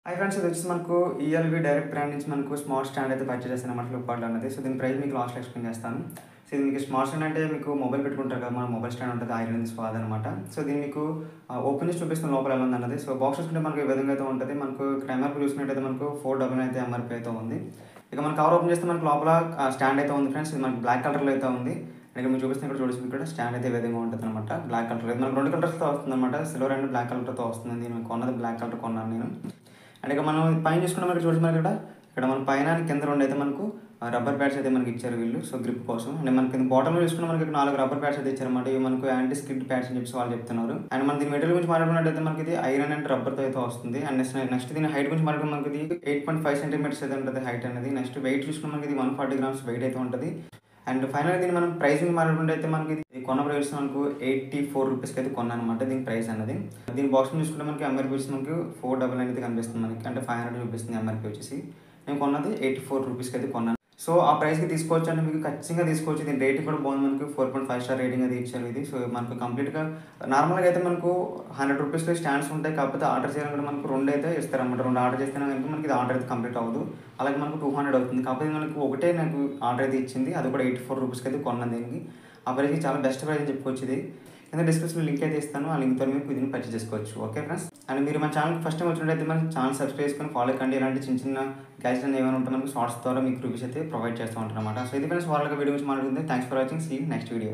Hi friends, ఇది వచ్చేసి మనకు ఈఎల్‌వి డైరెక్ట్ బ్రాండ్ నుంచి మనకు స్మార్ట్ స్టాండ్ అయితే పర్చేస్ చేశానన్నమాట ఫ్లిప్‌కార్ట్‌లో అన్నది. సో, దీని ప్రైస్ మీకు లాస్ట్‌లో ఎక్స్‌ప్లెయిన్ చేస్తాను. సో, ఇది మీకు స్మార్ట్ స్టాండ్ అంటే మీకు మొబైల్ పెట్టుకుంటారు కదా! మన మొబైల్ స్టాండ్ ఉంటది ఐరన్ సో, అదనమాట. సో, దీన్ని మీకు ఓపెన్ చేసి చూపిస్తాను లోపల ఎలా ఉందన్నది. సో, బాక్స్ చూసుకుంటే మనకు ఈ విధంగా అయితే ఉంటది. మనకు ఇక్కడ ఎంఆర్‌పీ చూసుకున్నట్టయితే మనకు 499 అయితే ఎంఆర్‌పీ అయితే ఉంది. ఇక మనం కవర్ ఓపెన్ చేస్తే మనకు లోపల స్టాండ్ అయితే ఉంది ఫ్రెండ్స్. ఇది మనకు బ్లాక్ కలర్‌లో అయితే ఉంది. అండ్ ఇక్కడ మీకు చూపిస్తున్న ఇక్కడ చూడొచ్చు ఇక్కడ స్టాండ్ అయితే ఈ విధంగా ఉంటదనమాట. బ్లాక్ కలర్ ఇది మనకు 2 కలర్స్‌తో వస్తుందనమాట. సిల్వర్ అండ్ బ్లాక్ కలర్‌తో వస్తుంది. నేను కొన్నది బ్లాక్ కలర్ కొన్నాను నేను. అండ్ ఇక మనం పైన చూసుకుంటే మనకి చూడండి మనకి ఇక్కడ మన పైన కింద 2 అయితే మనకు రబ్బర్ ప్యాడ్స్ అయితే మనకి ఇచ్చారు వీళ్ళు. సో, గ్రిప్ కోసం. అండ్ మనకి కింద బాటమ్‌లో చూసుకుంటే మనకి 4 రబ్బర్ ప్యాడ్స్ అయితే ఇచ్చారన్నమాట. ఇవి మనకు యాంటీ స్కిడ్ ప్యాడ్స్ అని చెప్పేసి వాళ్ళు చెప్తున్నారు. అండ్ మన దీని మెటీరియల్ గురించి మాట్లాడుకున్నట్టయితే మనకి ఇది ఐరన్ అండ్ రబ్బర్‌తో అయితే వస్తుంది. అండ్ నెక్స్ట్ దీని హైట్ గురించి మాట్లాడుకుంటే మనకి ఇది 8.5 సెంటీమీటర్స్ అయితే ఉంటది హైట్ అనేది. నెక్స్ట్ వెయిట్ చూసుకుంటే మనకి ఇది 140 గ్రామ్స్ వెయిట్ అయితే ఉంటది. అండ్ ఫైనల్‌గా దీన్ని మనం ప్రైసింగ్ మాట్లాడుకుంటే అయితే మనకి ఇది కొన్న ప్రైస్ మనకు ₹84కి అయితే కొన్నానన్నమాట దీని ప్రైస్ అన్నది. దీని బాక్స్‌ని చూసుకుంటే మనకి ఎంఆర్‌పీ వచ్చేసి మనకు 499 అయితే కనిపిస్తుంది మనకి. అంటే 500 చూపిస్తుంది ఎంఆర్‌పీ వచ్చేసి. నేను కొన్నది ₹84కి అయితే కొన్నాను. సో, ఆ ప్రైస్‌కి తీసుకోవచ్చు అంటే మీకు ఖచ్చితంగా తీసుకోవచ్చు. దీని రేటింగ్ కూడా బాగుంది మనకు 4.5 స్టార్ రేటింగ్ అది ఇచ్చారు ఇది. సో, మనకు కంప్లీట్‌గా నార్మల్‌గా అయితే మనకు ₹100 స్టాండ్స్ ఉంటాయి. కాకపోతే ఆర్డర్ చేయాలంటే మనకు 2 అయితే ఇస్తారన్నమాట. 2 ఆర్డర్ చేస్తేనే గనుక మనకి ఇది ఆర్డర్ అయితే కంప్లీట్ అవ్వదు. అలాగే మనకు 200 అవుతుంది. కాకపోతే మనకు ఒకటే నాకు ఆర్డర్ అయితే ఇచ్చింది. అది కూడా ₹84కి అయితే కొన్నాను దీనికి. ఆ ప్రైస్‌కి చాలా బెస్ట్ ప్రైస్ అని చెప్పుకోవచ్చు ఇది. కింద డిస్క్రిప్షన్‌లో లింక్ అయితే ఇస్తాను. ఆ లింక్‌తో మీరు దీన్ని పర్చేస్ చేసుకోవచ్చు. Okay friends. అండ్ మీరు మన ఛానల్‌కి ఫస్ట్ టైమ్ వచ్చినట్టయితే మన ఛానల్ సబ్స్క్రైబ్ చేసుకొని ఫాలో కండి. ఇలాంటి చిన్న చిన్న గ్యాడ్జెట్స్ అనేవి ఏమైనా ఉంటే మనకు షార్ట్స్ ద్వారా మీకు రివ్యూస్ అయితే ప్రొవైడ్ చేస్తూ ఉంటానన్నమాట. సో, ఇది ఫ్రెండ్స్ ఓవరాల్‌గా వీడియో గురించి మాట్లాడుకుంటే thanks for watching. See you next video.